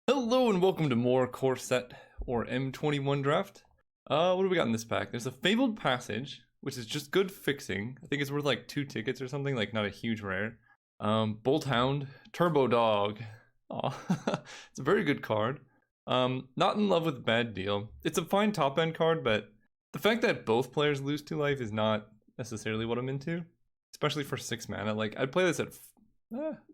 Hello and welcome to more core set or M21 draft. What do we got in this pack? There's a Fabled Passage, which is just good fixing. I think it's worth like 2 tickets or something, like not a huge rare. Bolt Hound, Turbo Dog. Aw, it's a very good card. Not in love with Bad Deal. It's a fine top end card, but the fact that both players lose 2 life is not necessarily what I'm into, especially for 6 mana. Like I'd play this at,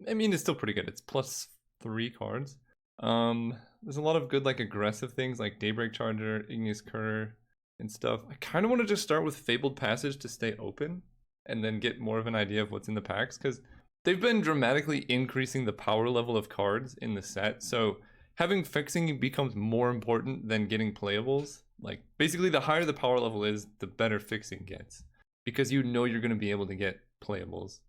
I mean it's still pretty good. It's plus 3 cards. There's a lot of good like aggressive things like Daybreak Charger, Igneous Cur, and stuff. I kind of want to just start with Fabled Passage to stay open and then get more of an idea of what's in the packs, because they've been dramatically increasing the power level of cards in the set. So having fixing becomes more important than getting playables. Like basically the higher the power level is, the better fixing gets, because you know you're going to be able to get playables.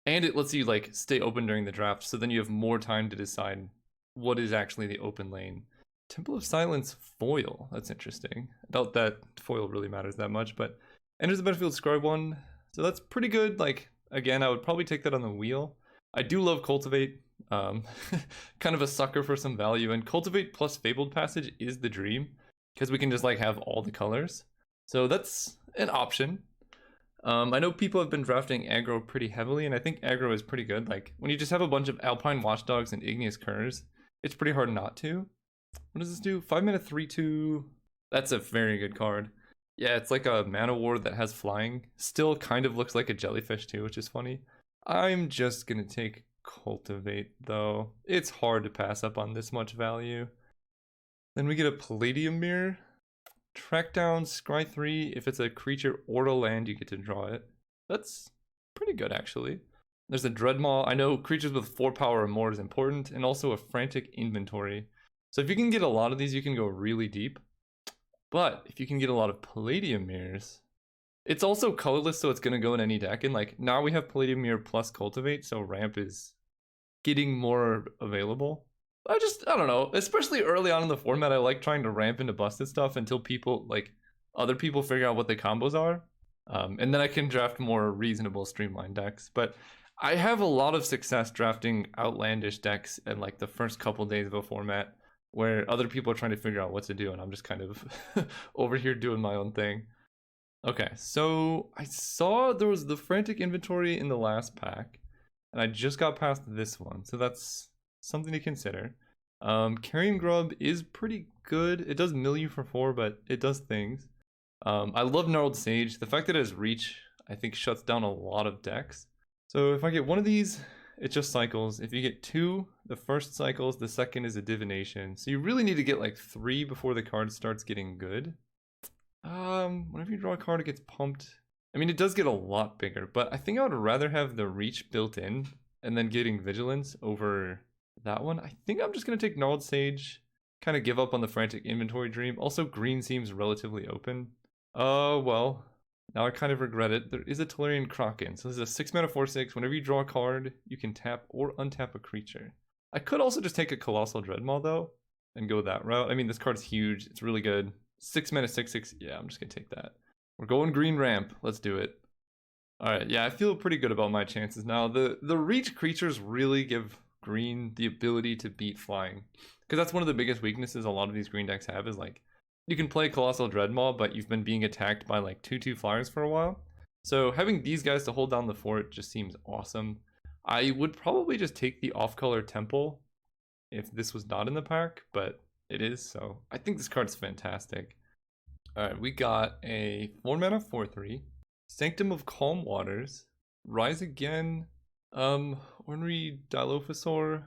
And it lets you like stay open during the draft, so then you have more time to decide what is actually the open lane. Temple of Silence foil, that's interesting. I doubt that foil really matters that much, but enters the battlefield Scribe 1, so that's pretty good. Like, again, I would probably take that on the wheel. I do love Cultivate, kind of a sucker for some value, and Cultivate plus Fabled Passage is the dream, because we can just like have all the colors. So that's an option. I know people have been drafting aggro pretty heavily, and I think aggro is pretty good. Like, when you just have a bunch of Alpine Watchdogs and Igneous Curs, it's pretty hard not to. What does this do? 5 mana 3/2. That's a very good card. Yeah, it's like a mana ward that has flying. Still kind of looks like a jellyfish too, which is funny. I'm just gonna take Cultivate though. It's hard to pass up on this much value. Then we get a Palladium Mirror. Track down Scry 3. If it's a creature or a land, you get to draw it. That's pretty good, actually. There's a Dreadmaw. I know creatures with 4 power or more is important, and also a Frantic Inventory. So if you can get a lot of these, you can go really deep. But if you can get a lot of Palladium Mirrors, it's also colorless, so it's going to go in any deck. And like now we have Palladium Mirror plus Cultivate, so ramp is getting more available. I don't know, especially early on in the format, I like trying to ramp into busted stuff until people, like, other people figure out what the combos are. And then I can draft more reasonable streamlined decks. But I have a lot of success drafting outlandish decks in like the first couple days of a format where other people are trying to figure out what to do, and I'm just kind of over here doing my own thing. Okay, so I saw there was the Frantic Inventory in the last pack, and I just got past this one, so that's something to consider. Carrion Grub is pretty good. It does mill you for 4, but it does things. I love Gnarled Sage. The fact that it has reach, I think, shuts down a lot of decks. So if I get one of these, it just cycles. If you get 2, the first cycles, the second is a Divination. So you really need to get like 3 before the card starts getting good. Whenever you draw a card, it gets pumped. I mean, it does get a lot bigger, but I think I would rather have the reach built in and then getting Vigilance over that one. I think I'm just going to take Gnarled Sage, kind of give up on the Frantic Inventory Dream. Also, green seems relatively open. Well, now I kind of regret it. There is a Tolarian Kraken. So this is a 6 mana 4/6. Whenever you draw a card, you can tap or untap a creature. I could also just take a Colossal Dreadmaw though and go that route. I mean, this card's huge. It's really good. 6 mana 6/6. Yeah, I'm just going to take that. We're going green ramp. Let's do it. Alright, yeah, I feel pretty good about my chances now. The reach creatures really give green the ability to beat flying, because that's one of the biggest weaknesses a lot of these green decks have, is like you can play Colossal Dreadmaw, but you've been being attacked by like 2/2 flyers for a while. So having these guys to hold down the fort just seems awesome. I would probably just take the off-color Temple if this was not in the pack, but it is, so I think this card's fantastic. Alright, we got a 4 mana 4/3. Sanctum of Calm Waters, Rise Again, Ornery Dilophosaur.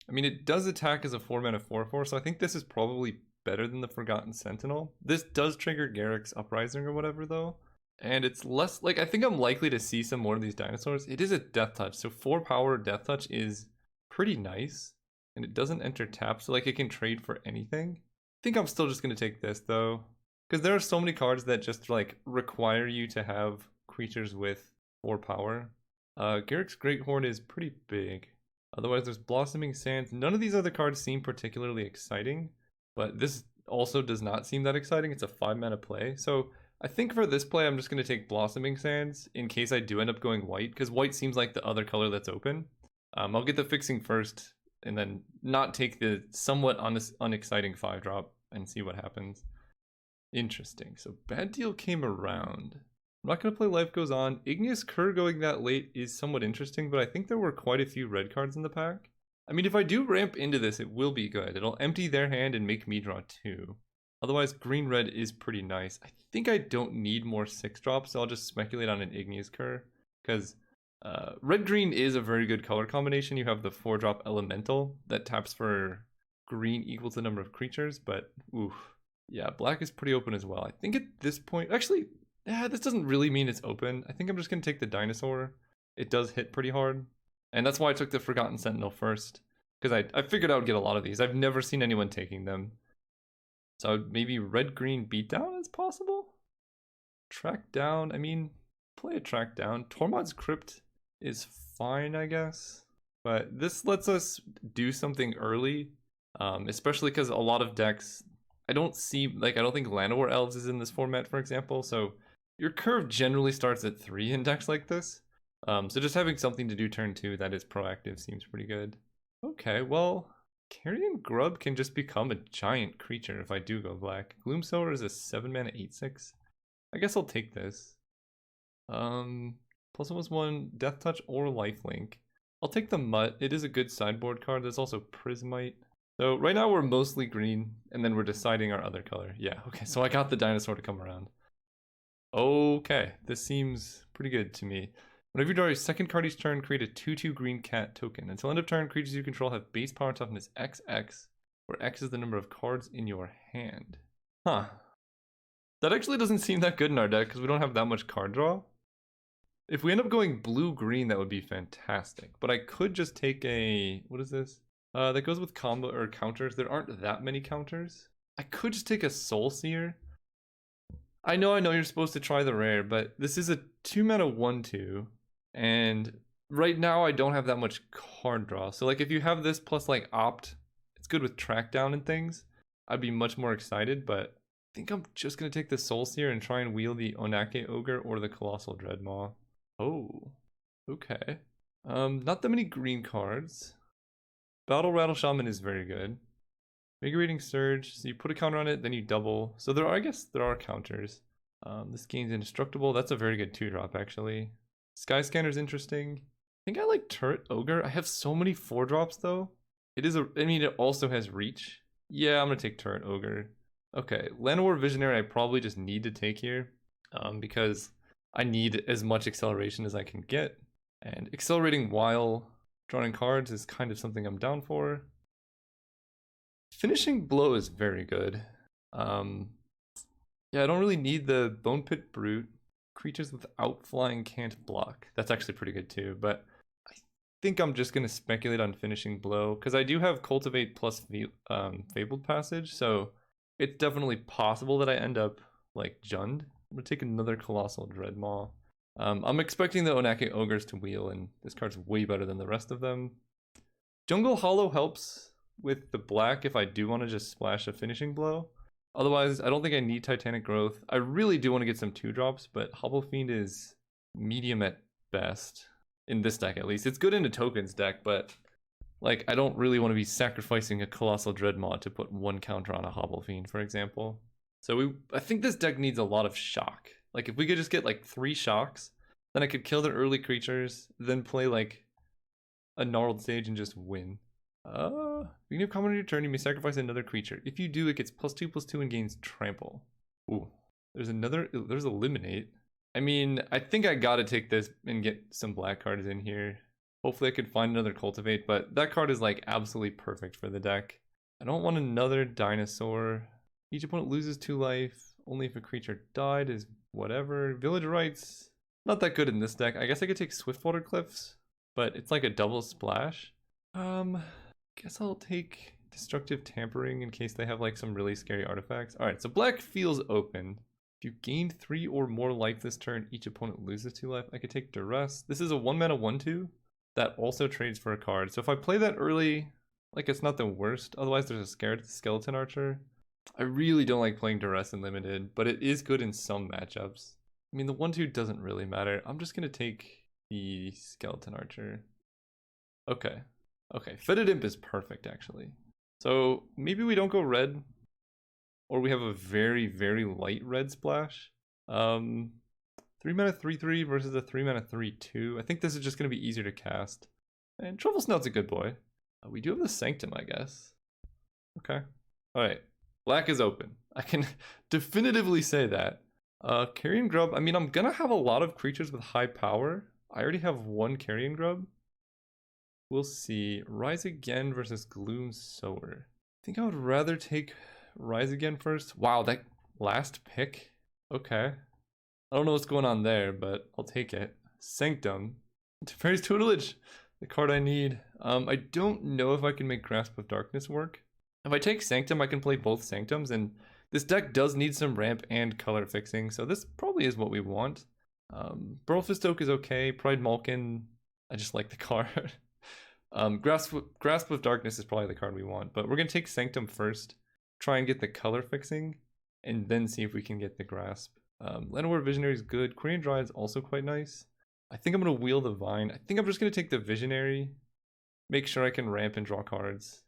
I mean, it does attack as a 4 mana 4/4, so I think this is probably better than the Forgotten Sentinel. This does trigger Garrick's Uprising or whatever though, and it's less, like, I think I'm likely to see some more of these dinosaurs. It is a Death Touch, so 4 power Death Touch is pretty nice, and it doesn't enter tap, so like it can trade for anything. I think I'm still just going to take this though, because there are so many cards that just like require you to have creatures with 4 power. Garrick's Great Horn is pretty big. Otherwise, there's Blossoming Sands. None of these other cards seem particularly exciting, but this also does not seem that exciting. It's a 5 mana play. So I think for this play, I'm just going to take Blossoming Sands in case I do end up going white, because white seems like the other color that's open. I'll get the fixing first and then not take the somewhat unexciting 5-drop and see what happens. Interesting. So bad deal came around. I'm not going to play Life Goes On. Igneous Cur going that late is somewhat interesting, but I think there were quite a few red cards in the pack. I mean, if I do ramp into this, it will be good. It'll empty their hand and make me draw 2. Otherwise, green-red is pretty nice. I think I don't need more 6-drops, so I'll just speculate on an Igneous Cur. Because red-green is a very good color combination. You have the 4-drop Elemental that taps for green equals the number of creatures, but oof. Yeah, black is pretty open as well. I think at this point, actually, this doesn't really mean it's open. I think I'm just going to take the Dinosaur. It does hit pretty hard. And that's why I took the Forgotten Sentinel first. Because I figured I would get a lot of these. I've never seen anyone taking them. So maybe red-green beatdown is possible? Track down, I mean, play a track down. Tormod's Crypt is fine, I guess. But this lets us do something early. Especially because a lot of decks... I don't think Llanowar Elves is in this format, for example, so your curve generally starts at 3 in decks like this. So just having something to do turn 2 that is proactive seems pretty good. Okay, well, Carrion Grub can just become a giant creature if I do go black. Gloomsower is a 7-mana 8/6. I guess I'll take this. +1/+1, Death Touch or Lifelink. I'll take the Mutt. It is a good sideboard card. There's also Prismite. So right now we're mostly green, and then we're deciding our other color. Yeah, okay, so I got the Dinosaur to come around. Okay, this seems pretty good to me. Whenever you draw your second card each turn, create a 2/2 green cat token. Until end of turn, creatures you control have base power toughness XX, where X is the number of cards in your hand. Huh. That actually doesn't seem that good in our deck, because we don't have that much card draw. If we end up going blue-green, that would be fantastic. But I could just take a... what is this? That goes with combo or counters. There aren't that many counters. I could just take a Soul Seer. I know you're supposed to try the rare, but this is a 2-mana 1/2, and right now I don't have that much card draw. So like if you have this plus like Opt, it's good with track down and things. I'd be much more excited, but I think I'm just gonna take the Soul Seer and try and wheel the Onake Ogre or the Colossal Dreadmaw. Oh, okay. Not that many green cards. Battle Rattle Shaman is very good. Invigorating Surge, so you put a counter on it, then you double. So I guess there are counters. This gains Indestructible, that's a very good 2-drop actually. Sky Scanner is interesting. I think I like Turret Ogre. I have so many 4-drops though. It also has Reach. Yeah, I'm gonna take Turret Ogre. Okay, Llanowar Visionary I probably just need to take here. Because I need as much acceleration as I can get. And accelerating while drawing cards is kind of something I'm down for. Finishing Blow is very good. Yeah, I don't really need the Bone Pit Brute. Creatures without flying can't block. That's actually pretty good too, but I think I'm just going to speculate on Finishing Blow, because I do have Cultivate plus Fabled Passage, so it's definitely possible that I end up, like, Jund. I'm going to take another Colossal Dreadmaw. I'm expecting the Onake Ogres to wheel, and this card's way better than the rest of them. Jungle Hollow helps with the black if I do want to just splash a Finishing Blow. Otherwise, I don't think I need Titanic Growth. I really do want to get some 2-drops, but Hobble Fiend is medium at best. In this deck, at least. It's good in a tokens deck, but like I don't really want to be sacrificing a Colossal Dreadmaw to put 1 counter on a Hobble Fiend, for example. So I think this deck needs a lot of shock. Like if we could just get like 3 shocks, then I could kill the early creatures, then play like a Gnarled Sage and just win. You can comment on your turn, you may sacrifice another creature. If you do, it gets +2/+2 and gains Trample. Ooh. There's Eliminate. I mean, I think I gotta take this and get some black cards in here. Hopefully I could find another Cultivate, but that card is like absolutely perfect for the deck. I don't want another Dinosaur. Each opponent loses 2 life. Only if a creature died is whatever. Village Rites, not that good in this deck. I guess I could take Swiftwater Cliffs, but it's like a double splash. Guess I'll take Destructive Tampering in case they have like some really scary artifacts. Alright, so black feels open. If you gain 3 or more life this turn, each opponent loses 2 life. I could take Duress. This is a 1-mana 1/2 that also trades for a card. So if I play that early, like it's not the worst. Otherwise there's a scared Skeleton Archer. I really don't like playing Duress in Limited, but it is good in some matchups. I mean, the 1/2 doesn't really matter. I'm just going to take the Skeleton Archer. Okay. Okay, Fetid Imp is perfect, actually. So maybe we don't go red, or we have a very, very light red splash. 3 mana 3/3 versus a 3 mana 3/2. I think this is just going to be easier to cast. And Truffle Snout's a good boy. We do have the Sanctum, I guess. Okay. Alright. Black is open. I can definitively say that. Carrion Grub, I mean, I'm gonna have a lot of creatures with high power. I already have one Carrion Grub. We'll see. Rise Again versus Gloom Sower. I think I would rather take Rise Again first. Wow, that last pick? Okay. I don't know what's going on there, but I'll take it. Sanctum. Teferi's Tutelage. The card I need. I don't know if I can make Grasp of Darkness work. If I take Sanctum, I can play both Sanctums, and this deck does need some ramp and color fixing, so this probably is what we want. Burlfist Oak is okay. Pride Malkin, I just like the card. Grasp of Darkness is probably the card we want, but we're going to take Sanctum first, try and get the color fixing, and then see if we can get the Grasp. Llanowar Visionary is good. Korean Dry is also quite nice. I think I'm going to wheel the Vine. I think I'm just going to take the Visionary, make sure I can ramp and draw cards.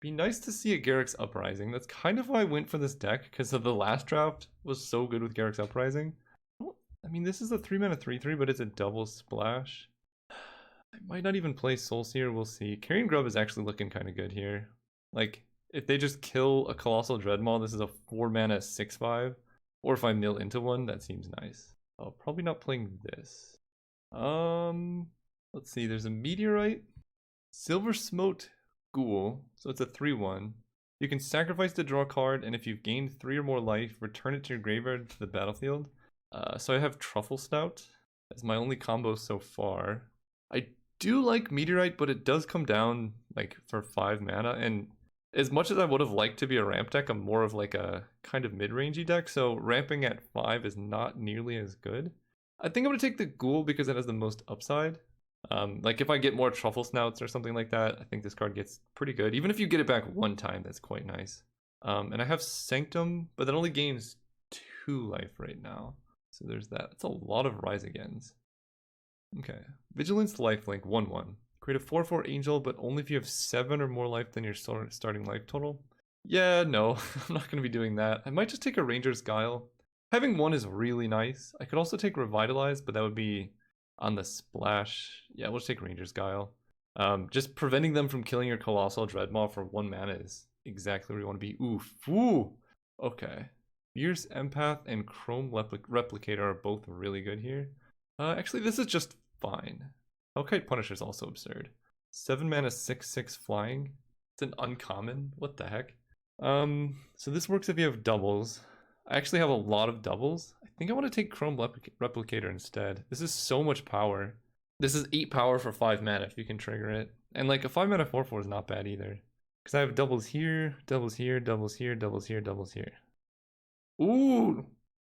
Be nice to see a Garruk's Uprising. That's kind of why I went for this deck, because of the last draft was so good with Garruk's Uprising. I mean, this is a 3 mana 3/3, but it's a double splash. I might not even play Soulseer, we'll see. Carrion Grub is actually looking kind of good here. Like, if they just kill a Colossal Dreadmaw, this is a 4 mana 6/5. Or if I mill into one, that seems nice. Oh, probably not playing this. Let's see, there's a Meteorite. Silver Smote Ghoul, so it's a 3/1. You can sacrifice to draw a card, and if you've gained 3 or more life, return it to your graveyard to the battlefield. So I have Truffle Snout as my only combo so far. I do like Meteorite, but it does come down like for 5 mana, and as much as I would have liked to be a ramp deck, I'm more of like a kind of mid-rangey deck, so ramping at 5 is not nearly as good. I think I'm going to take the Ghoul because it has the most upside. Like if I get more Truffle Snouts or something like that, I think this card gets pretty good. Even if you get it back one time, that's quite nice. And I have Sanctum, but that only gains 2 life right now. So there's that. That's a lot of Rise Agains. Okay. Vigilance Lifelink, 1/1. Create a 4/4 Angel, but only if you have 7 or more life than your starting life total. Yeah, no, I'm not going to be doing that. I might just take a Ranger's Guile. Having 1 is really nice. I could also take Revitalize, but that would be on the splash. Yeah, we'll just take Ranger's Guile. Just preventing them from killing your Colossal Dreadmaw for 1 mana is exactly where you want to be. Oof. Woo! Okay. Fierce Empath and Chrome Replicator are both really good here. Actually, this is just fine. Hellkite Punisher is also absurd. 7 mana 6/6 flying. It's an uncommon. What the heck? So this works if you have doubles. I actually have a lot of doubles. I think I want to take Chrome Replicator instead. This is so much power. This is 8 power for 5 mana if you can trigger it. And like a 5 mana 4/4 is not bad either. Because I have doubles here, doubles here, doubles here, doubles here, doubles here. Ooh!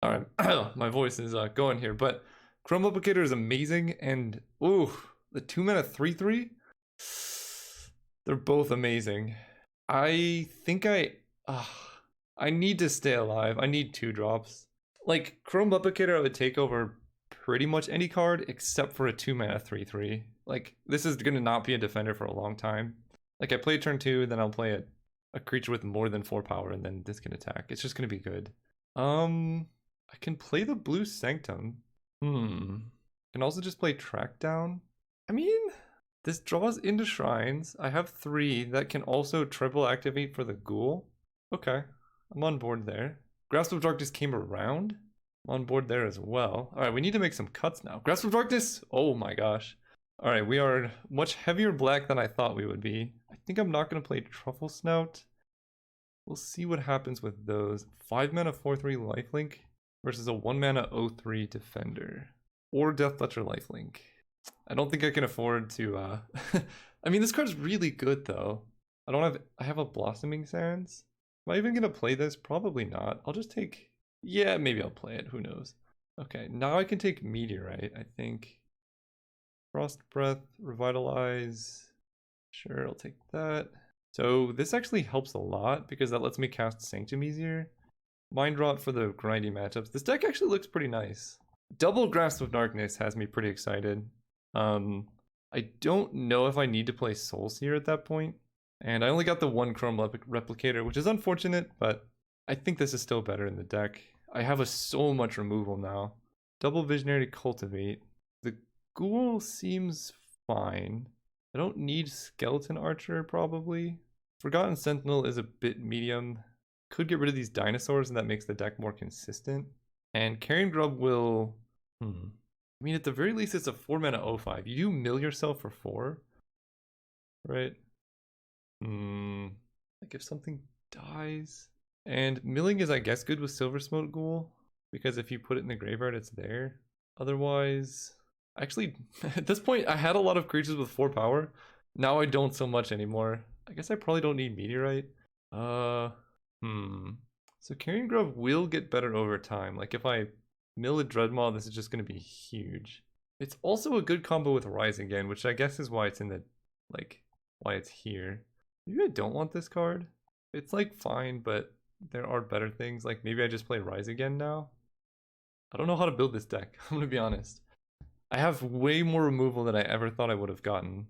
Alright, my voice is going here, but Chrome Replicator is amazing, and ooh, the 2 mana 3/3? They're both amazing. I think I need to stay alive. I need 2 drops. Like, Chrome Replicator I would take over pretty much any card except for a 2 mana 3/3. Like, this is gonna not be a defender for a long time. Like, I play turn 2, then I'll play a creature with more than 4 power, and then this can attack. It's just gonna be good. I can play the blue Sanctum. Can also just play Track Down. I mean, this draws into shrines. I have 3 that can also triple activate for the Ghoul. Okay, I'm on board there. Grasp of Darkness came around. I'm on board there as well. Alright, we need to make some cuts now. Grasp of Darkness! Oh my gosh. Alright, we are much heavier black than I thought we would be. I think I'm not going to play Truffle Snout. We'll see what happens with those. 5 mana 4/3 lifelink versus a 1 mana 0/3 defender. Or Deathletcher lifelink. I don't think I can afford to I mean, this card's really good though. I have a Blossoming Sands. Am I even gonna play this? Probably not. I'll just take, yeah, maybe I'll play it, who knows. Okay, now I can take Meteorite, I think. Frost Breath, Revitalize. Sure, I'll take that. So this actually helps a lot because that lets me cast Sanctum easier. Mind Rot for the grindy matchups. This deck actually looks pretty nice. Double Grasp of Darkness has me pretty excited. I don't know if I need to play Soul Seer at that point. And I only got the one Chrome Replicator, which is unfortunate, but I think this is still better in the deck. I have so much removal now. Double Visionary Cultivate. The Ghoul seems fine. I don't need Skeleton Archer, probably. Forgotten Sentinel is a bit medium. Could get rid of these dinosaurs, and that makes the deck more consistent. And Carrion Grub will... I mean, at the very least, it's a 4-mana 0/5. You do mill yourself for 4, right? Like if something dies... And milling is, I guess, good with Silver Smoke Ghoul, because if you put it in the graveyard, it's there. Otherwise... Actually, at this point, I had a lot of creatures with 4 power. Now I don't so much anymore. I guess I probably don't need Meteorite. So Carrion Grub will get better over time. Like if I mill a Dreadmaw, this is just going to be huge. It's also a good combo with Rise Again, which I guess is why it's in the, like, why it's here. Maybe I don't want this card. It's like fine, but there are better things. Like maybe I just play Rise Again now. I don't know how to build this deck, I'm going to be honest. I have way more removal than I ever thought I would have gotten.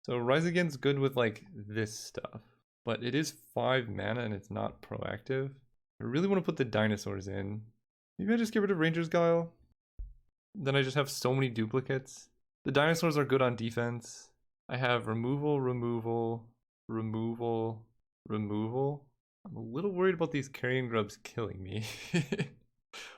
So Rise Again's good with like this stuff, but it is 5 mana and it's not proactive. I really want to put the dinosaurs in. Maybe I just get rid of Ranger's Guile. Then I just have so many duplicates. The dinosaurs are good on defense. I have removal, removal, removal, removal. I'm a little worried about these Carrion Grubs killing me.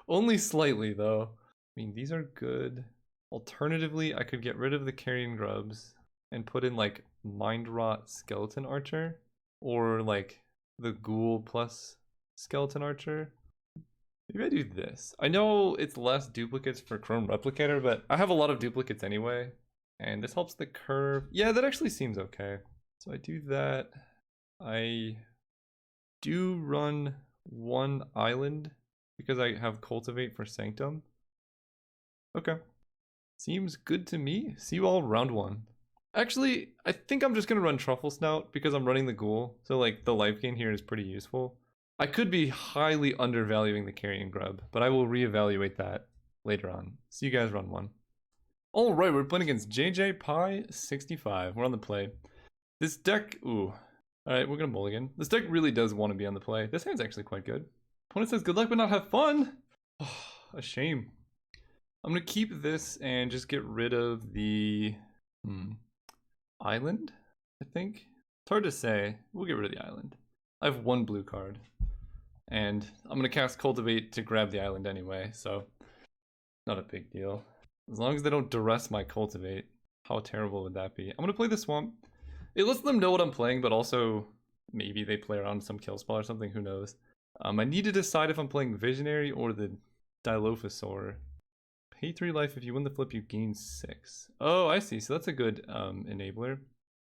Only slightly though. I mean, these are good. Alternatively, I could get rid of the Carrion Grubs and put in like Mind Rot Skeleton Archer, or like the Ghoul plus Skeleton Archer. Maybe I do this. I know it's less duplicates for Chrome Replicator, but I have a lot of duplicates anyway, and this helps the curve. Yeah, that actually seems okay. So I do that. I do run 1 island because I have Cultivate for Sanctum. Okay. Seems good to me. See you all round 1. Actually, I think I'm just going to run Truffle Snout because I'm running the Ghoul. So like the life gain here is pretty useful. I could be highly undervaluing the Carrion Grub, but I will reevaluate that later on. See you guys round 1. Alright, we're playing against JJ Pie 65. We're on the play. This deck, ooh. Alright, we're going to mulligan. This deck really does want to be on the play. This hand's actually quite good. Opponent says good luck but not have fun. Oh, a shame. I'm going to keep this and just get rid of the island, I think. It's hard to say. We'll get rid of the island. I have 1 blue card. And I'm going to cast Cultivate to grab the island anyway, so not a big deal. As long as they don't duress my Cultivate. How terrible would that be? I'm going to play the Swamp. It lets them know what I'm playing, but also maybe they play around some kill spell or something, who knows. I need to decide if I'm playing Visionary or the Dilophosaur. Pay 3 life. If you win the flip, you gain 6. Oh, I see. So that's a good enabler.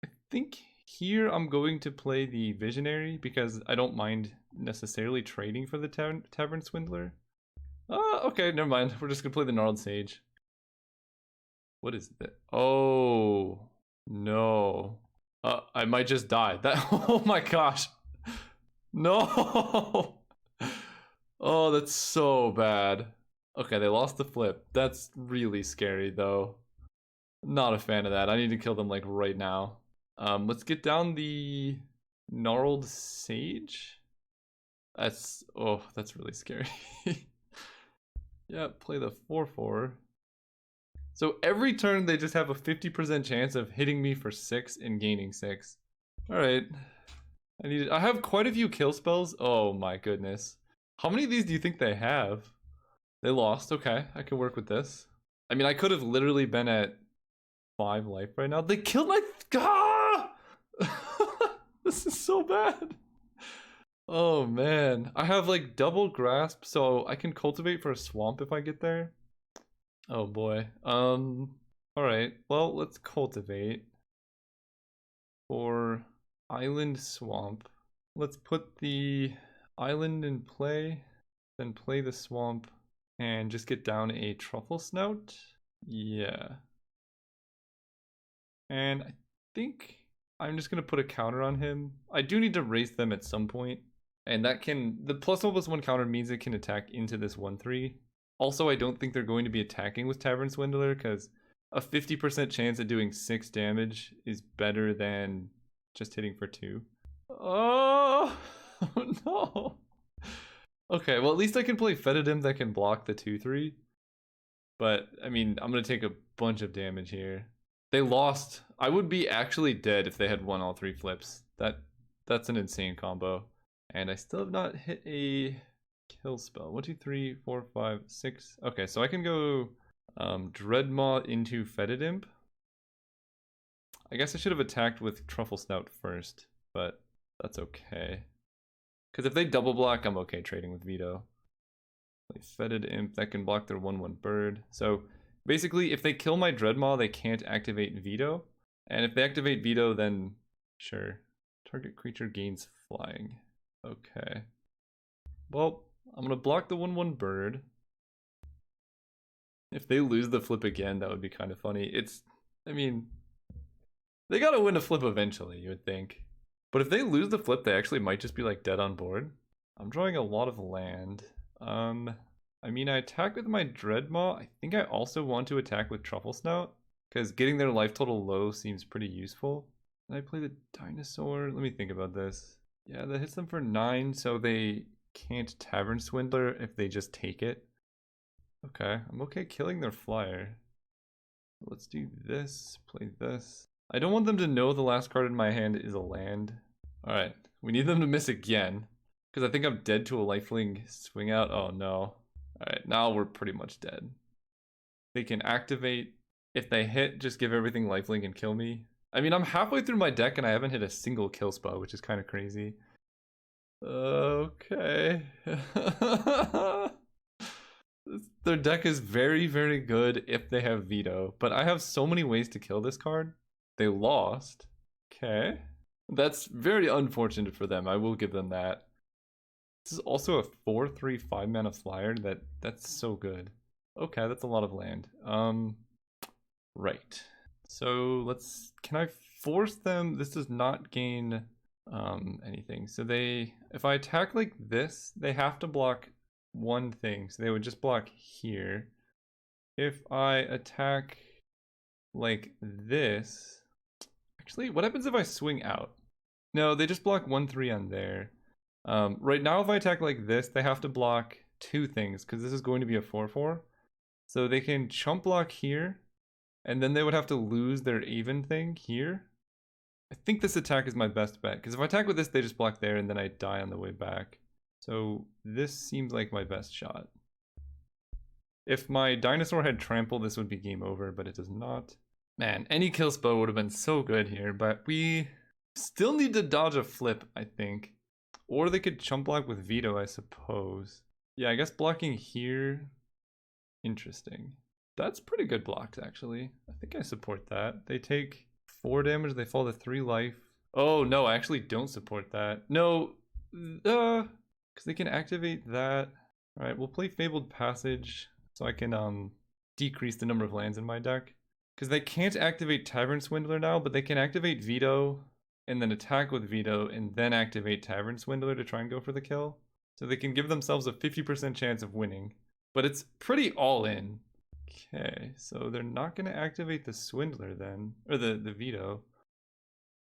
I think here I'm going to play the Visionary because I don't mind necessarily trading for the Tavern Swindler. Okay, never mind. We're just going to play the Gnarled Sage. What is that? Oh, no. I might just die. That. Oh my gosh. No. Oh, that's so bad. Okay, they lost the flip. That's really scary, though. Not a fan of that. I need to kill them, like, right now. Let's get down the Gnarled Sage. That's really scary. Yeah, play the 4/4. So every turn, they just have a 50% chance of hitting me for 6 and gaining 6. Alright. I have quite a few kill spells. Oh my goodness. How many of these do you think they have? They lost. Okay, I can work with this. I mean, I could have literally been at 5 life right now. They killed my... Ah! This is so bad. Oh, man. I have, like, double grasp, so I can cultivate for a swamp if I get there. Oh, boy. Alright. Well, let's cultivate for island swamp. Let's put the island in play, then play the swamp. And just get down a Truffle Snout. Yeah. And I think I'm just going to put a counter on him. I do need to raise them at some point. And that can... The +1/+1 counter means it can attack into this 1/3. Also, I don't think they're going to be attacking with Tavern Swindler because a 50% chance of doing 6 damage is better than just hitting for 2. Oh, no. Okay, well at least I can play Fetid that can block the 2/3. But I mean, I'm gonna take a bunch of damage here. They lost. I would be actually dead if they had won all 3 flips. That's an insane combo. And I still have not hit a kill spell. 1, 2, 3, 4, 5, 6. Okay, so I can go Dreadmaw into Fetid Imp. I guess I should have attacked with Truffle Snout first, but that's okay. Because if they double block, I'm okay trading with Veto. Like Fetid Imp, that can block their 1/1 bird. So basically, if they kill my Dreadmaw, they can't activate Veto. And if they activate Veto, then sure. Target creature gains flying. Okay. Well, I'm gonna block the 1/1 bird. If they lose the flip again, that would be kind of funny. I mean, they gotta win a flip eventually, you would think. But if they lose the flip, they actually might just be like dead on board. I'm drawing a lot of land. I mean, I attack with my Dreadmaw. I think I also want to attack with Truffle Snout, because getting their life total low seems pretty useful. And I play the Dinosaur. Let me think about this. Yeah, that hits them for 9, so they can't Tavern Swindler if they just take it. Okay, I'm okay killing their flyer. Let's do this, play this. I don't want them to know the last card in my hand is a land. Alright, we need them to miss again. Because I think I'm dead to a lifelink swing out. Oh no. Alright, now we're pretty much dead. They can activate. If they hit, just give everything lifelink and kill me. I mean, I'm halfway through my deck and I haven't hit a single kill spell, which is kind of crazy. Okay. Their deck is very, very good if they have Veto, but I have so many ways to kill this card. They lost. Okay. That's very unfortunate for them. I will give them that. This is also a 4/3 5-mana flyer. That's so good. Okay, that's a lot of land. Right. So can I force them? This does not gain anything. So if I attack like this, they have to block one thing. So they would just block here. If I attack like this, actually, what happens if I swing out? No, they just block 1/3 on there. Right now, if I attack like this, they have to block 2 things because this is going to be a 4/4. So they can chump block here, and then they would have to lose their even thing here. I think this attack is my best bet because if I attack with this, they just block there, and then I die on the way back. So this seems like my best shot. If my Dinosaur had Trample, this would be game over, but it does not. Man, any kill spell would have been so good here, but we still need to dodge a flip, I think. Or they could chump block with Veto, I suppose. Yeah, I guess blocking here. Interesting. That's pretty good blocks, actually. I think I support that. They take 4 damage, they fall to 3 life. Oh, no, I actually don't support that. No, because they can activate that. All right, we'll play Fabled Passage so I can decrease the number of lands in my deck. Because they can't activate Tavern Swindler now, but they can activate Veto and then attack with Veto and then activate Tavern Swindler to try and go for the kill. So they can give themselves a 50% chance of winning. But it's pretty all in. Okay, so they're not going to activate the Swindler then, or the Veto.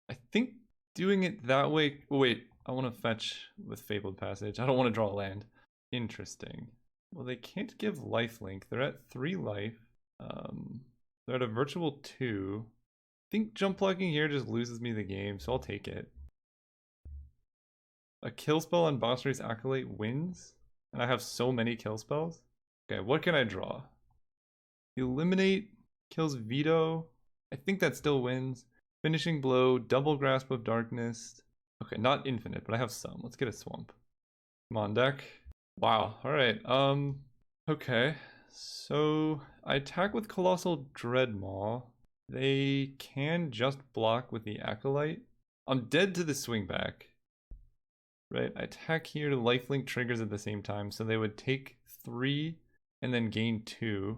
I think doing it that way. Oh, wait, I want to fetch with Fabled Passage. I don't want to draw a land. Interesting. Well, they can't give lifelink. They're at 3 life. They're at a virtual 2. I think jump plugging here just loses me the game, so I'll take it. A kill spell on Boss Acolyte wins, and I have so many kill spells. Okay, what can I draw? Eliminate kills Veto. I think that still wins. Finishing Blow, Double Grasp of Darkness. Okay, not infinite, but I have some. Let's get a Swamp. Come on, deck. Wow, alright. Okay. So I attack with Colossal Dreadmaw. They can just block with the Acolyte. I'm dead to the swing back. Right, I attack here, lifelink triggers at the same time, so they would take 3 and then gain 2.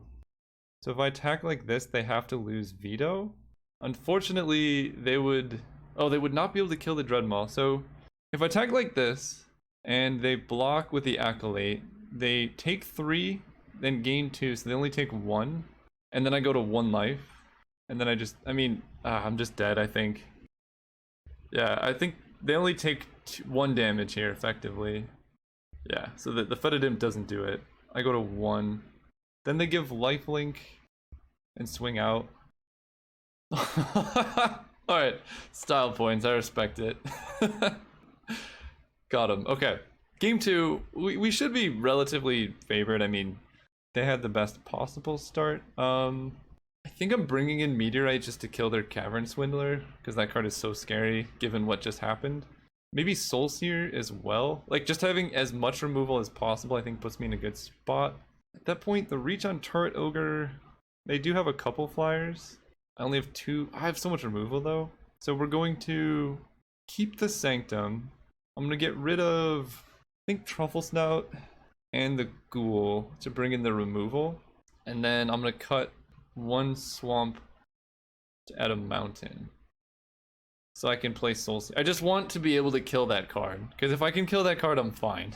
So if I attack like this, they have to lose Veto. Unfortunately, they would not be able to kill the Dreadmaw. So if I attack like this, and they block with the Acolyte, they take 3, then gain 2, so they only take 1, and then I go to 1 life. And then I mean, I'm just dead, I think. Yeah, I think they only take 1 damage here, effectively. Yeah, so the Fetid Imp doesn't do it. I go to 1. Then they give lifelink and swing out. Alright, style points, I respect it. Got him. Okay. Game 2, we should be relatively favored. I mean, they had the best possible start. I think I'm bringing in Meteorite just to kill their Cavern Swindler, because that card is so scary, given what just happened. Maybe Soulseer as well. Like, just having as much removal as possible, I think puts me in a good spot. At that point, the reach on Turret Ogre, they do have a couple flyers. I only have 2. I have so much removal, though. So we're going to keep the Sanctum. I'm going to get rid of, I think, Truffle Snout and the Ghoul to bring in the removal. And then I'm going to cut 1 Swamp to add a Mountain. So I can play Soulseer. I just want to be able to kill that card, because if I can kill that card, I'm fine.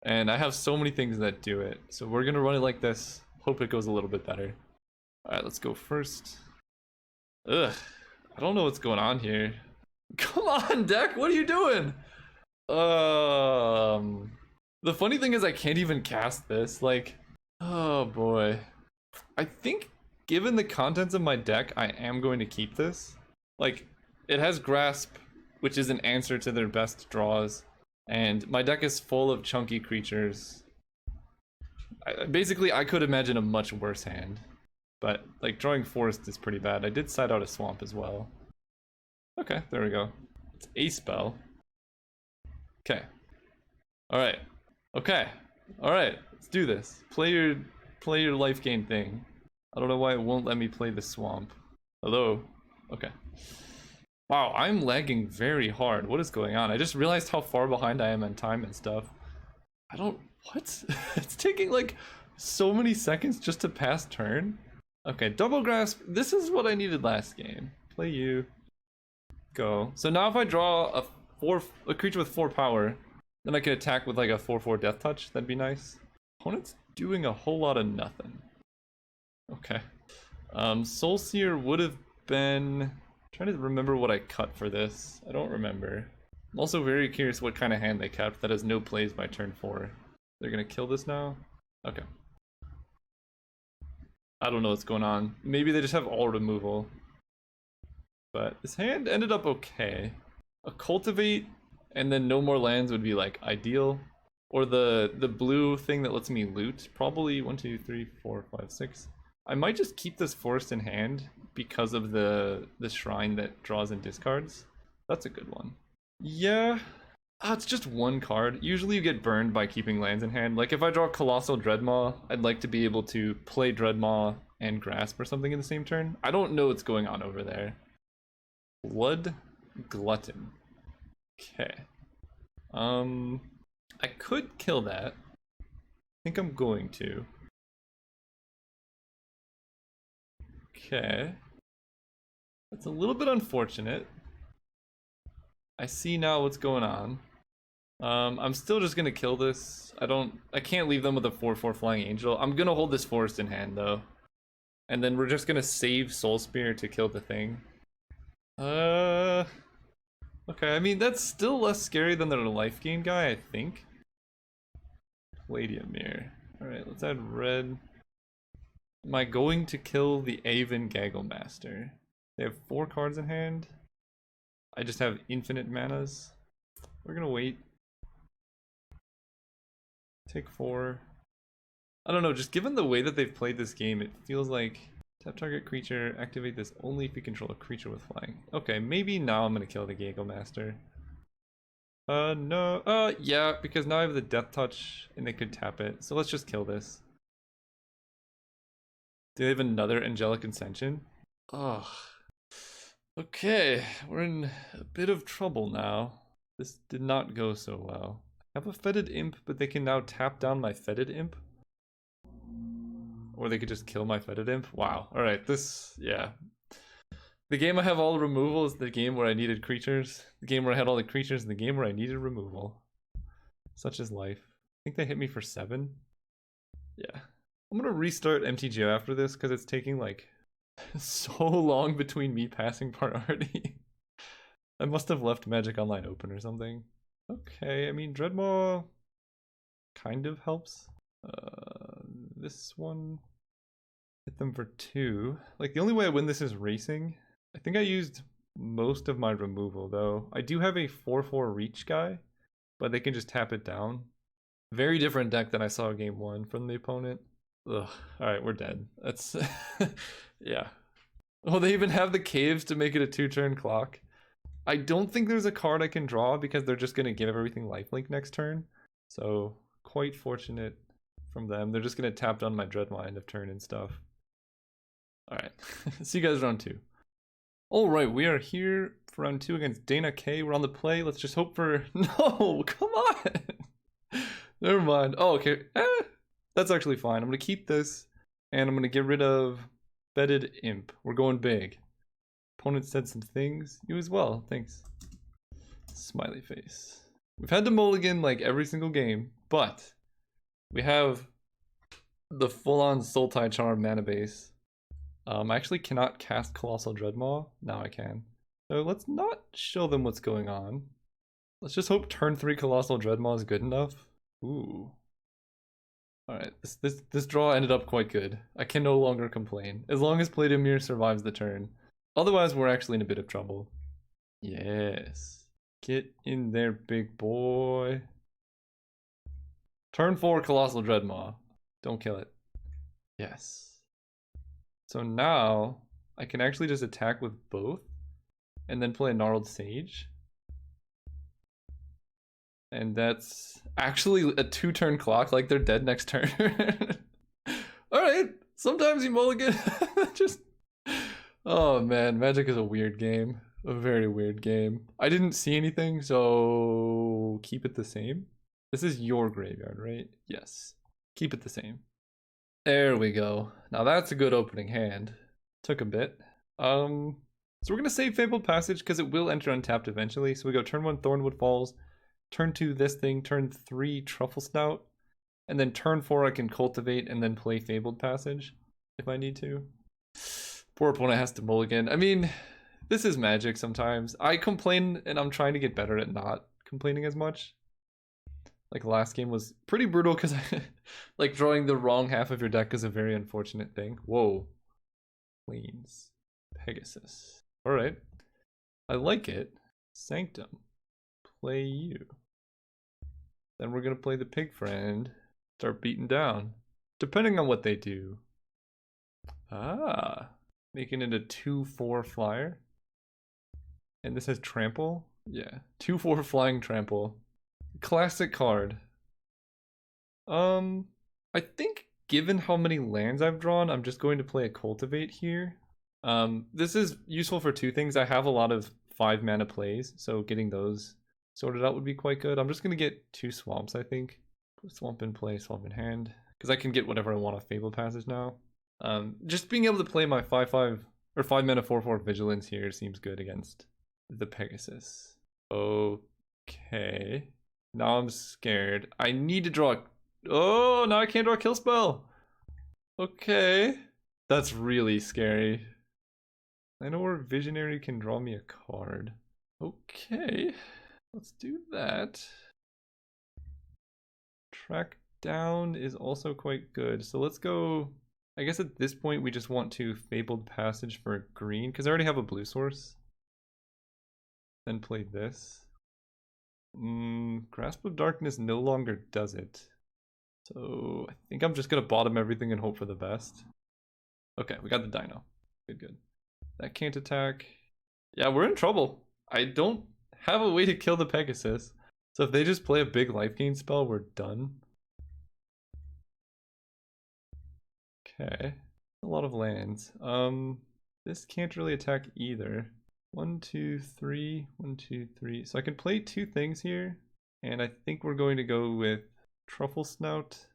And I have so many things that do it. So we're going to run it like this. Hope it goes a little bit better. Alright, let's go first. Ugh. I don't know what's going on here. Come on, deck! What are you doing? The funny thing is I can't even cast this. Like, oh boy. I think, given the contents of my deck, I am going to keep this. Like, it has Grasp, which is an answer to their best draws. And my deck is full of chunky creatures. Basically, I could imagine a much worse hand. But, like, drawing Forest is pretty bad. I did side out a Swamp as well. Okay, there we go. It's a spell. Okay. Alright. Okay. Alright, let's do this. Play your life gain thing. I don't know why it won't let me play the Swamp. Hello? Okay. Wow, I'm lagging very hard. What is going on? I just realized how far behind I am on time and stuff. I don't... What? It's taking, like, so many seconds just to pass turn? Okay, Double Grasp. This is what I needed last game. Play you. Go. So now if I draw a creature with 4 power, then I could attack with like a 4/4 Death Touch. That'd be nice. Opponent's doing a whole lot of nothing. Okay. Soulseer would have been... I'm trying to remember what I cut for this. I don't remember. I'm also very curious what kind of hand they kept that has no plays by turn 4. They're gonna kill this now? Okay. I don't know what's going on. Maybe they just have all removal. But this hand ended up okay. A Cultivate and then no more lands would be like ideal. Or the blue thing that lets me loot. Probably 1, 2, 3, 4, 5, 6. I might just keep this Forest in hand because of the shrine that draws and discards. That's a good one. Yeah. It's just 1 card. Usually you get burned by keeping lands in hand. Like if I draw Colossal Dreadmaw, I'd like to be able to play Dreadmaw and Grasp or something in the same turn. I don't know what's going on over there. Blood Glutton. Okay. I could kill that. I think I'm going to. Okay. That's a little bit unfortunate. I see now what's going on. I'm still just gonna kill this. I can't leave them with a 4/4 Flying Angel. I'm gonna hold this Forest in hand though. And then we're just gonna save Soul Spear to kill the thing. Okay, I mean that's still less scary than the life gain guy, I think. Palladium Mirror. Alright, let's add red. Am I going to kill the Aven Gagglemaster? They have 4 cards in hand. I just have infinite manas. We're gonna wait. Take 4. I don't know, just given the way that they've played this game, it feels like tap target creature, activate this only if you control a creature with flying. Okay, maybe now I'm gonna kill the Gagglemaster. No, yeah, because now I have the Death Touch and they could tap it. So let's just kill this. Do they have another Angelic Ascension? Ugh. Okay, we're in a bit of trouble now. This did not go so well. I have a Fetid Imp, but they can now tap down my Fetid Imp. Or they could just kill my Fetid Imp. Wow, alright, yeah. The game I have all removal is the game where I needed creatures. The game where I had all the creatures and the game where I needed removal. Such is life. I think they hit me for 7. Yeah. I'm gonna restart MTGO after this because it's taking like So long between me passing priority. I must have left Magic Online open or something. Okay, I mean, Dreadmaw kind of helps. This one, hit them for 2. Like, the only way I win this is racing. I think I used most of my removal, though. I do have a 4/4 reach guy, but they can just tap it down. Very different deck than I saw game 1 from the opponent. Ugh, alright, we're dead. That's, yeah. Oh, they even have the caves to make it a 2-turn clock. I don't think there's a card I can draw because they're just going to give everything lifelink next turn. So, quite fortunate from them. They're just going to tap down my Dreadmaw end of turn and stuff. Alright, see you guys round 2. Alright, we are here for round 2 against Dana K. We're on the play. Let's just hope for... No, come on! Never mind. Oh, okay. That's actually fine. I'm going to keep this, and I'm going to get rid of Bedded Imp. We're going big. Opponent said some things. You as well. Thanks. Smiley face. We've had to mulligan like every single game, but we have the full-on Sultai Charm mana base. I actually cannot cast Colossal Dreadmaw. Now I can. So let's not show them what's going on. Let's just hope turn 3 Colossal Dreadmaw is good enough. Ooh. Alright, this draw ended up quite good. I can no longer complain. As long as Playdemir survives the turn. Otherwise, we're actually in a bit of trouble. Yes. Get in there, big boy. Turn 4 Colossal Dreadmaw. Don't kill it. Yes. So now, I can actually just attack with both. And then play a Gnarled Sage. And that's actually a 2-turn clock, like they're dead next turn. Alright, sometimes you mulligan. Just... Oh man, Magic is a weird game. A very weird game. I didn't see anything, so keep it the same. This is your graveyard, right? Yes. Keep it the same. There we go. Now that's a good opening hand. Took a bit. So we're gonna save Fabled Passage because it will enter untapped eventually. So we go turn 1 Thornwood Falls, turn 2 this thing, turn 3 Truffle Snout, and then turn 4 I can cultivate and then play Fabled Passage if I need to. Poor opponent has to mulligan. I mean, this is Magic sometimes. I complain and I'm trying to get better at not complaining as much. Like last game was pretty brutal because like drawing the wrong half of your deck is a very unfortunate thing. Whoa. Queens. Pegasus. Alright. I like it. Sanctum. Play you. Then we're going to play the Pig Friend. Start beating down. Depending on what they do. Ah. Making it a 2/4 flyer. And this has trample? Yeah. 2/4 flying trample. Classic card. I think given how many lands I've drawn, I'm just going to play a cultivate here. This is useful for 2 things. I have a lot of 5 mana plays, so getting those sorted out would be quite good. I'm just gonna get 2 swamps, I think. Put swamp in play, swamp in hand. Because I can get whatever I want off Fabled Passage now. Just being able to play my 5/5 or 5 mana 4/4 vigilance here seems good against the Pegasus. Okay. Now I'm scared. I need to draw. Oh, now I can't draw a kill spell. Okay. That's really scary. I know where Visionary can draw me a card. Okay. Let's do that. Track down is also quite good. So let's go. I guess at this point we just want to Fabled Passage for green because I already have a blue source. Then play this. Grasp of Darkness no longer does it. So I think I'm just gonna bottom everything and hope for the best. Okay, we got the Dino. Good. That can't attack. Yeah, we're in trouble. I don't have a way to kill the Pegasus. So if they just play a big life gain spell, we're done. Okay. A lot of lands. This can't really attack either. 1, 2, 3. 1, 2, 3. So I can play 2 things here. And I think we're going to go with Truffle Snout.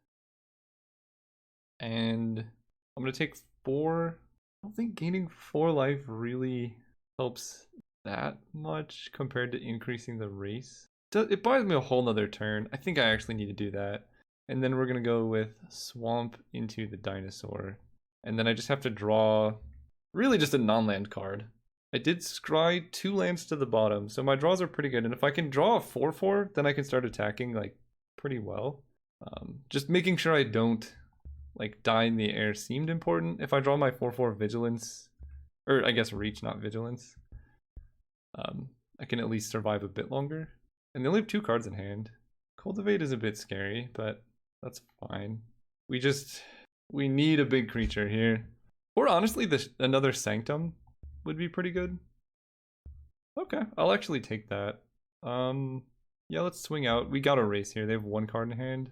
And I'm going to take 4. I don't think gaining 4 life really helps that much compared to increasing the race. It buys me a whole nother turn. I think I actually need to do that. And then we're going to go with Swamp into the Dinosaur. And then I just have to draw really just a non-land card. I did scry 2 lands to the bottom, so my draws are pretty good. And if I can draw a 4/4, then I can start attacking like pretty well. Just making sure I don't like die in the air seemed important. If I draw my 4/4 vigilance, or I guess reach, not vigilance, I can at least survive a bit longer. And they only have 2 cards in hand. Cultivate is a bit scary, but that's fine. We need a big creature here. Or honestly, another Sanctum would be pretty good. Okay, I'll actually take that. Yeah, let's swing out. We got a race here. They have 1 card in hand.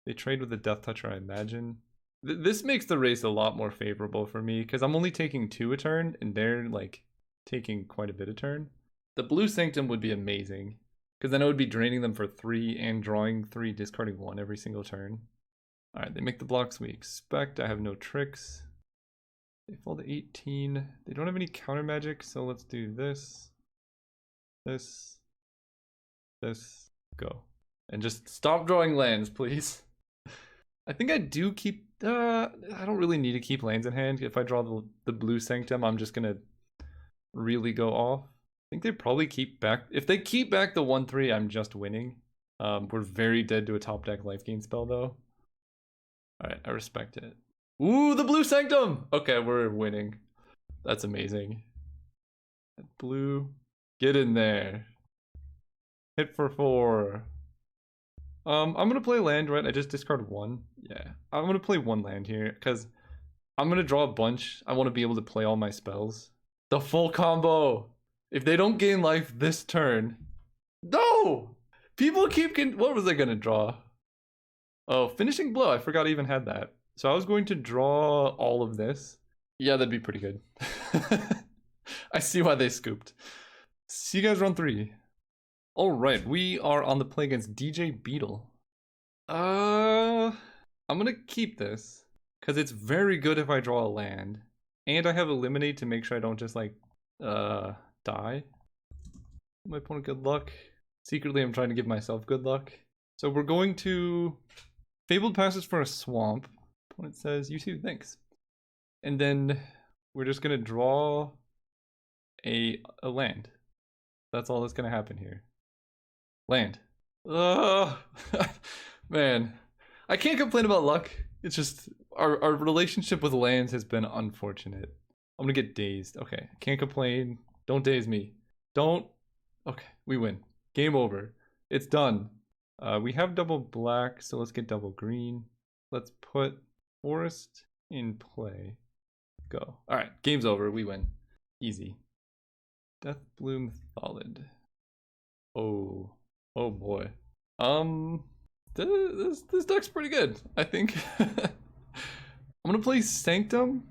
They trade with the Death Toucher, I imagine. This makes the race a lot more favorable for me, because I'm only taking 2 a turn, and they're, like, taking quite a bit a turn. The blue Sanctum would be amazing, because then I would be draining them for 3 and drawing 3, discarding 1 every single turn. Alright, they make the blocks we expect. I have no tricks. They fall to 18. They don't have any counter magic, so let's do this. This. Go. And just stop drawing lands, please. I think I do keep... I don't really need to keep lands in hand. If I draw the blue Sanctum, I'm just gonna really go off. I think they probably keep back... If they keep back the 1/3, I'm just winning. We're very dead to a top deck life gain spell, though. Alright, I respect it. Ooh, the blue Sanctum! Okay, we're winning. That's amazing. Blue, get in there. Hit for 4. I'm gonna play land, right? I just discard 1. Yeah, I'm gonna play 1 land here, because I'm gonna draw a bunch. I want to be able to play all my spells. The full combo! If they don't gain life this turn... No! People keep... What was I gonna draw? Oh, Finishing Blow. I forgot I even had that. So I was going to draw all of this. Yeah, that'd be pretty good. I see why they scooped. See you guys round 3. Alright, we are on the play against DJ Beetle. I'm gonna keep this, because it's very good if I draw a land. And I have Eliminate to make sure I don't just, like, die. My opponent good luck. Secretly, I'm trying to give myself good luck. So we're going to... Fabled Passage for a swamp. Opponent says, you too, thanks. And then we're just gonna draw a land. That's all that's gonna happen here. Land. Man. I can't complain about luck. It's just our relationship with lands has been unfortunate. I'm gonna get dazed. Okay, can't complain. Don't daze me. Don't. Okay, we win. Game over. It's done. We have double black, so let's get double green. Let's put forest in play. Go. Alright, game's over. We win. Easy. Deathbloom Thallid. Oh. Oh boy. This deck's pretty good, I think. I'm gonna play Sanctum,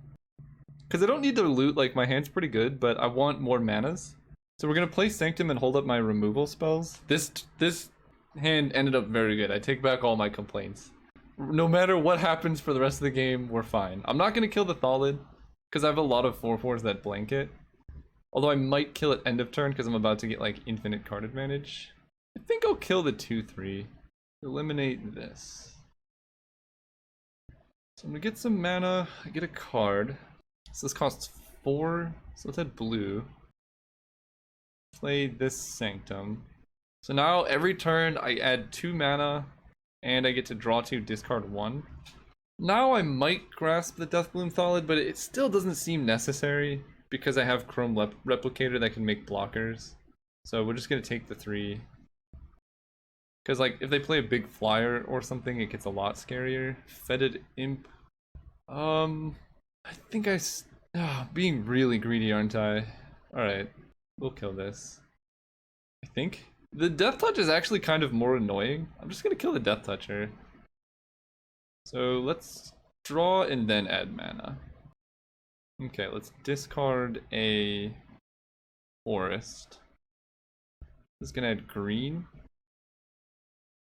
because I don't need to loot, like, my hand's pretty good, but I want more manas. So we're gonna play Sanctum and hold up my removal spells. This hand ended up very good. I take back all my complaints. No matter what happens for the rest of the game, we're fine. I'm not gonna kill the Thallid, because I have a lot of 4/4s that blanket. Although I might kill it end of turn, because I'm about to get, like, infinite card advantage. I think I'll kill the 2/3. Eliminate this. So I'm gonna get some mana. I get a card. So this costs 4. So let's add blue. Play this Sanctum. So now every turn I add 2 mana, and I get to draw 2, discard 1. Now I might grasp the Deathbloom Thallid, but it still doesn't seem necessary, because I have Chrome Replicator that can make blockers. So we're just gonna take the 3. Because, like, if they play a big flyer or something, it gets a lot scarier. Fetid Imp. I think being really greedy, aren't I? Alright, we'll kill this. I think. The Death Touch is actually kind of more annoying. I'm just gonna kill the Death Toucher. So let's draw and then add mana. Okay, let's discard a forest. This is gonna add green.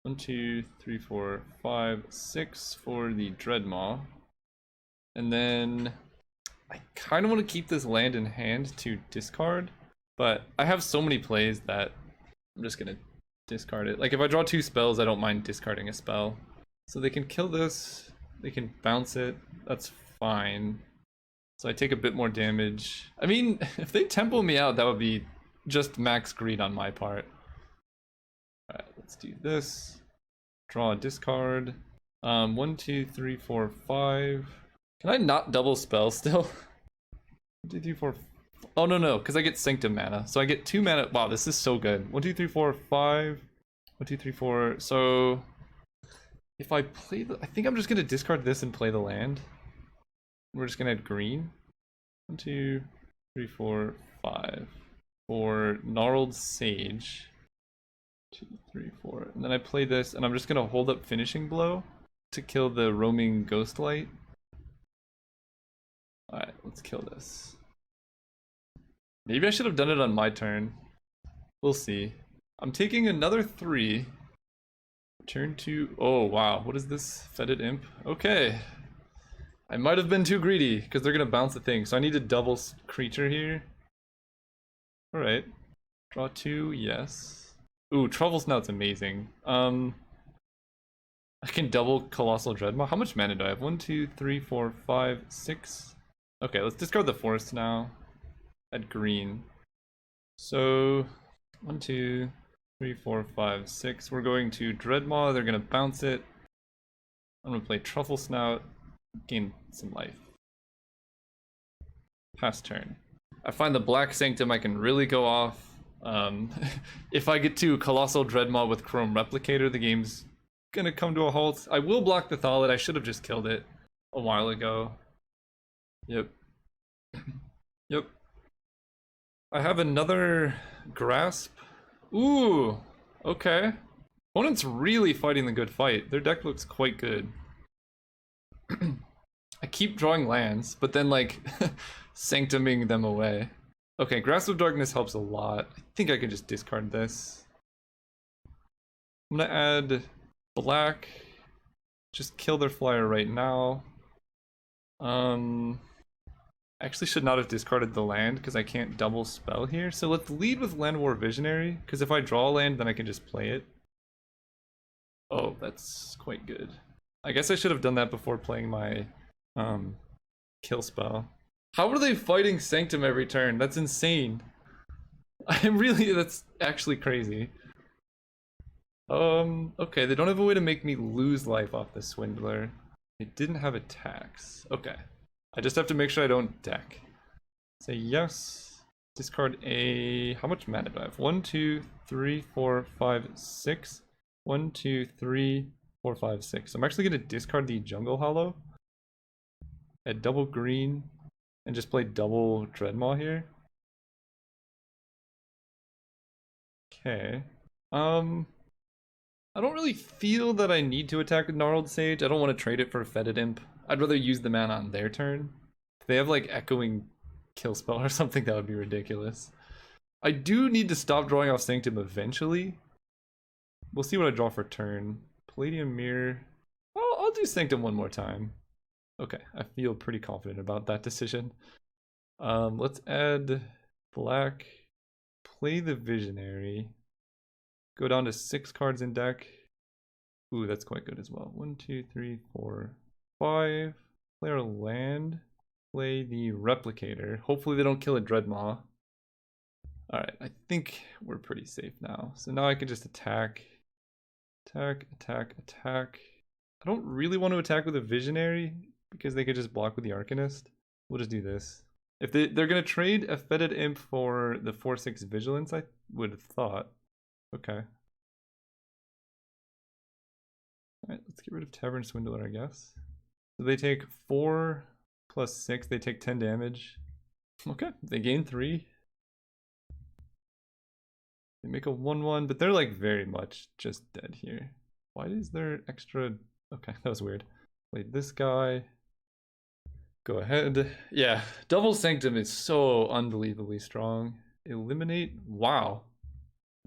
1, 2, 3, 4, 5, 6 for the Dreadmaw. And then I kind of want to keep this land in hand to discard, but I have so many plays that I'm just gonna discard it. Like, if I draw 2 spells, I don't mind discarding a spell. So they can kill this, they can bounce it, that's fine. So I take a bit more damage. I mean, if they tempo me out, that would be just max greed on my part. Alright, let's do this. Draw a discard. 1, 2, 3, 4, 5. Can I not double spell still? 1, 2, 3, 4. Oh no, because I get Sanctum mana. So I get 2 mana. Wow, this is so good. 1, 2, 3, 4, 5. 1, 2, 3, 4. So if I play the, I think I'm just gonna discard this and play the land. We're just gonna add green. 1, 2, 3, 4, 5. For Gnarled Sage. 2, 3, 4. And then I play this, and I'm just gonna hold up Finishing Blow to kill the roaming Ghostlight. Alright, let's kill this. Maybe I should have done it on my turn. We'll see. I'm taking another 3. Turn 2. Oh, wow. What is this? Fetid Imp? Okay. I might have been too greedy, because they're going to bounce the thing. So I need a double creature here. Alright. Draw 2, yes. Ooh, Trouble Snout's amazing. I can double Colossal Dreadmaw. How much mana do I have? 1, 2, 3, 4, 5, 6. Okay, let's discard the forest now. Add green. So 1, 2, 3, 4, 5, 6. We're going to Dreadmaw. They're gonna bounce it. I'm gonna play Truffle Snout. Gain some life. Pass turn. I find the Black Sanctum I can really go off. If I get to Colossal Dreadmaw with Chrome Replicator, the game's gonna come to a halt. I will block the Thallid. I should have just killed it a while ago. Yep. Yep. I have another Grasp. Ooh, okay. Opponent's really fighting the good fight. Their deck looks quite good. I keep drawing lands, but then like sanctuming them away. Okay, Grasp of Darkness helps a lot. I think I can just discard this. I'm gonna add black. Just kill their flyer right now. Actually should not have discarded the land because I can't double spell here. So let's lead with Land War Visionary, because if I draw a land, then I can just play it. Oh, that's quite good. I guess I should have done that before playing my kill spell. How are they fighting Sanctum every turn? That's insane. That's actually crazy. Okay, they don't have a way to make me lose life off the Swindler. They didn't have attacks. Okay. I just have to make sure I don't deck. Say yes. Discard a... How much mana do I have? 1, 2, 3, 4, 5, 6. 1, 2, 3, 4, 5, 6. I'm actually going to discard the Jungle Hollow. Add double green. And just play double Dreadmaw here. Okay. I don't really feel that I need to attack with Gnarled Sage. I don't want to trade it for a Fetid Imp. I'd rather use the mana on their turn. If they have like Echoing Kill Spell or something, that would be ridiculous. I do need to stop drawing off Sanctum eventually. We'll see what I draw for turn. Palladium Mirror. I'll do Sanctum one more time. Okay, I feel pretty confident about that decision. Let's add black. Play the Visionary. Go down to 6 cards in deck. Ooh, that's quite good as well. 1, 2, 3, 4, 5. Play our land. Play the Replicator. Hopefully they don't kill a Dreadmaw. Alright, I think we're pretty safe now. So now I can just attack. Attack, attack, attack. I don't really want to attack with a Visionary because they could just block with the Arcanist. We'll just do this. If they're going to trade a Fetid Imp for the 4/6 Vigilance, I would have thought. Okay. Alright, let's get rid of Tavern Swindler, I guess. So they take 4 plus 6, they take 10 damage. Okay, they gain 3. They make a 1/1, but they're like very much just dead here. Why is there extra... Okay, that was weird. Played this guy. Go ahead. Yeah, Double Sanctum is so unbelievably strong. Eliminate... Wow.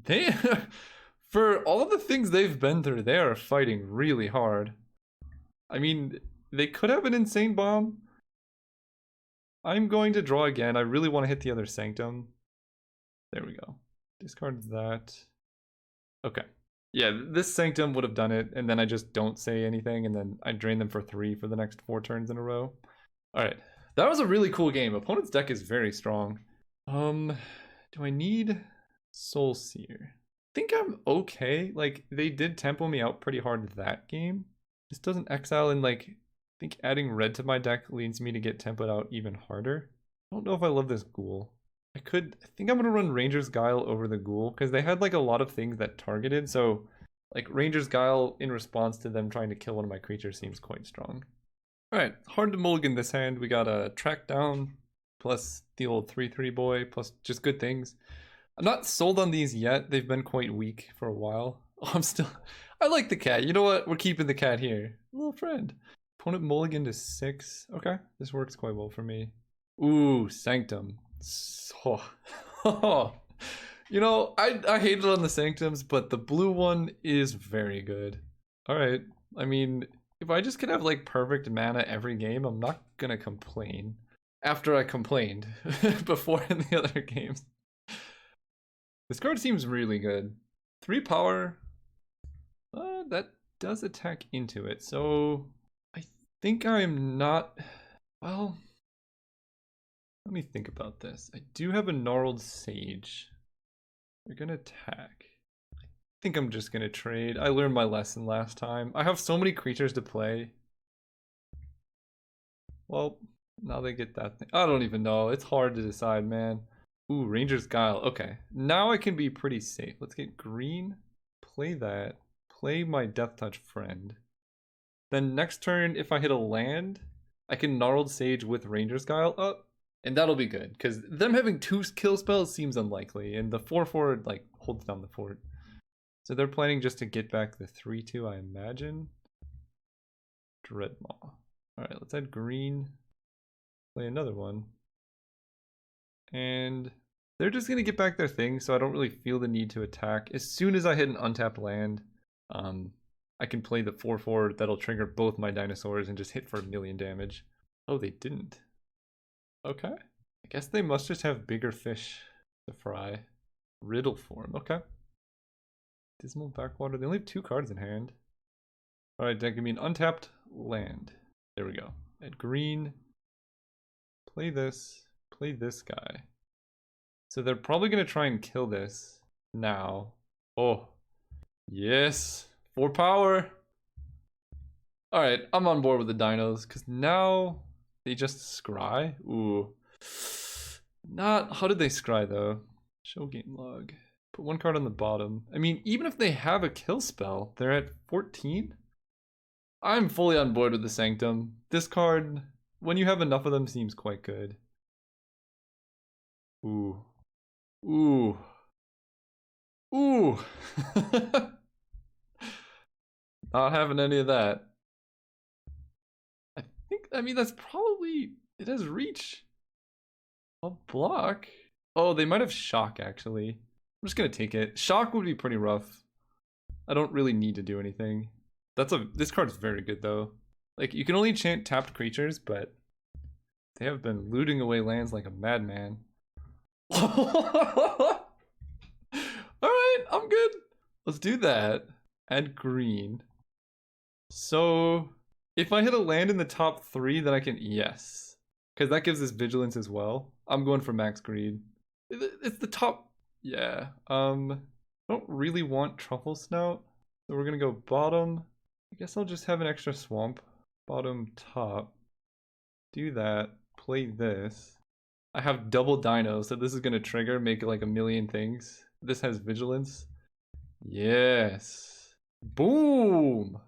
They... For all the things they've been through, they are fighting really hard. I mean, they could have an insane bomb. I'm going to draw again. I really want to hit the other Sanctum. There we go. Discard that. Okay. Yeah, this Sanctum would have done it, and then I just don't say anything, and then I drain them for 3 for the next 4 turns in a row. Alright, That was a really cool game. Opponent's deck is very strong. Do I need Soul Seer? I think I'm okay. Like, they did tempo me out pretty hard that game. This doesn't exile, and like, I think adding red to my deck leads me to get tempoed out even harder. I don't know if I love this Ghoul. I think I'm gonna run Ranger's Guile over the Ghoul, because they had like a lot of things that targeted, so like Ranger's Guile in response to them trying to kill one of my creatures seems quite strong. Alright, hard to mulligan this hand. We got a Track Down, plus the old 3/3 boy, plus just good things. I'm not sold on these yet. They've been quite weak for a while. I like the cat. You know what? We're keeping the cat here. Little friend. Opponent mulligan to 6. Okay, this works quite well for me. Ooh, Sanctum. Oh. You know, I hate it on the Sanctums, but the blue one is very good. Alright, I mean, if I just could have like perfect mana every game, I'm not gonna complain. After I complained before in the other games. This card seems really good. 3 power. That does attack into it, so I think I'm not. Well, let me think about this. I do have a Gnarled Sage. They're gonna attack. I think I'm just gonna trade. I learned my lesson last time. I have so many creatures to play. Well, now they get that thing. I don't even know. It's hard to decide, man. Ooh, Ranger's Guile. Okay, now I can be pretty safe. Let's get green. Play that. Play my Death Touch friend. Then next turn, if I hit a land, I can Gnarled Sage with Ranger's Guile up. And that'll be good, because them having 2 kill spells seems unlikely. And the 4/4 like holds down the fort. So they're planning just to get back the 3/2, I imagine. Dreadmaw. Alright, let's add green. Play another one. And they're just going to get back their thing, so I don't really feel the need to attack. As soon as I hit an untapped land, I can play the 4/4 that'll trigger both my dinosaurs and just hit for 1,000,000 damage. Oh, they didn't. Okay. I guess they must just have bigger fish to fry. Riddle form. Okay. Dismal Backwater. They only have 2 cards in hand. Alright, deck, give me an untapped land. There we go. Add green. Play this. Play this guy. So they're probably going to try and kill this now. Oh. Yes. 4 power. Alright, I'm on board with the dinos, because now they just scry. Ooh. Not. How did they scry though? Show game log. Put 1 card on the bottom. I mean, even if they have a kill spell, they're at 14? I'm fully on board with the Sanctum. This card, when you have enough of them, seems quite good. Ooh. Ooh. Ooh. Not having any of that. I mean, that's probably. It has reach. I'll block. Oh, they might have shock, actually. I'm just gonna take it. Shock would be pretty rough. I don't really need to do anything. This card's very good though. Like, you can only enchant tapped creatures, but they have been looting away lands like a madman. Alright, I'm good. Let's do that. Add green. So if I hit a land in the top 3, then I can, yes. Because that gives us vigilance as well. I'm going for max greed. It's the top, yeah. I don't really want Truffle Snout. So we're gonna go bottom. I guess I'll just have an extra swamp. Bottom, top. Do that. Play this. I have double dino, so this is gonna trigger, make it like 1,000,000 things. This has vigilance. Yes. Boom!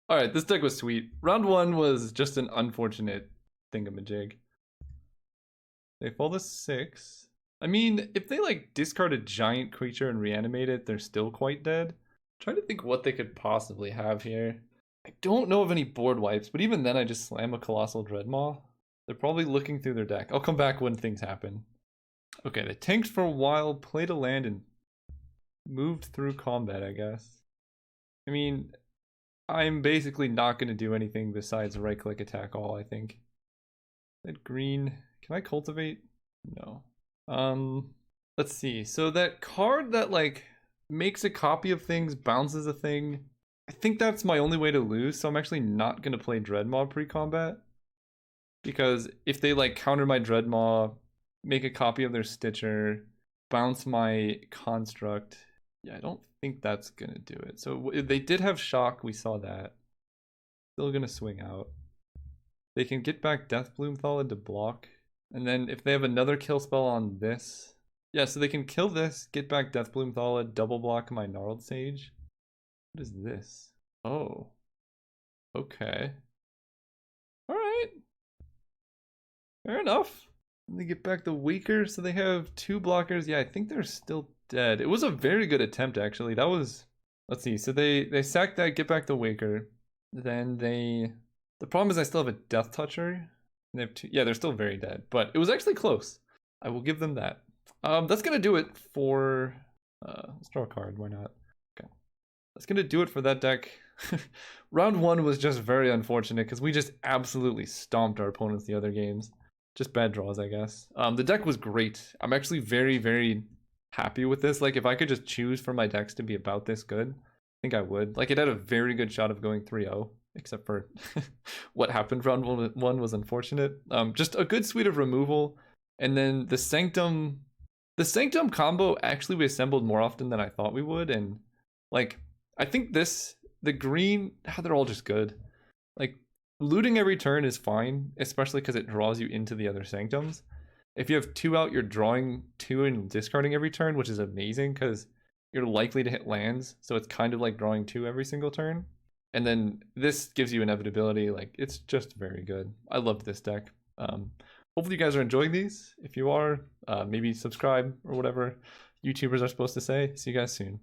Alright, this deck was sweet. Round 1 was just an unfortunate thingamajig. They fall to 6. I mean, if they like discard a giant creature and reanimate it, they're still quite dead. I'm trying to think what they could possibly have here. I don't know of any board wipes, but even then I just slam a Colossal Dreadmaw. They're probably looking through their deck. I'll come back when things happen. Okay, they tanked for a while, played a land, and moved through combat, I guess. I mean, I'm basically not going to do anything besides right-click attack all, I think. That green. Can I cultivate? No. Let's see. So that card that, like, makes a copy of things, bounces a thing, I think that's my only way to lose, so I'm actually not going to play Dreadmaw pre-combat. because if they like counter my Dreadmaw, make a copy of their Stitcher, bounce my Construct, yeah, I don't think that's gonna do it. So they did have Shock, we saw that. Still gonna swing out. They can get back Deathbloom Thalid to block. And then if they have another kill spell on this, yeah, so they can kill this, get back Deathbloom Thalid, double block my Gnarled Sage. What is this? Oh. Okay. Alright. Fair enough. And they get back the weaker, so they have 2 blockers. Yeah, I think they're still dead. It was a very good attempt, actually. That was... Let's see. So they sack that, get back the waker. Then they... The problem is I still have a Death Toucher. And they have 2... Yeah, they're still very dead. But it was actually close. I will give them that. That's gonna do it for... let's draw a card. Why not? Okay. That's gonna do it for that deck. Round 1 was just very unfortunate because we just absolutely stomped our opponents the other games. Just bad draws, I guess. The deck was great. I'm actually very, very happy with this. Like, if I could just choose for my decks to be about this good, I think I would. Like, it had a very good shot of going 3-0, except for what happened round 1 was unfortunate. Just a good suite of removal. And then the Sanctum combo actually we assembled more often than I thought we would. And, like, I think the green, they're all just good. Like, looting every turn is fine, especially because it draws you into the other Sanctums. If you have 2 out, you're drawing 2 and discarding every turn, which is amazing because you're likely to hit lands. So it's kind of like drawing 2 every single turn. And then this gives you inevitability. Like, it's just very good. I loved this deck. Hopefully you guys are enjoying these. If you are, maybe subscribe or whatever YouTubers are supposed to say. See you guys soon.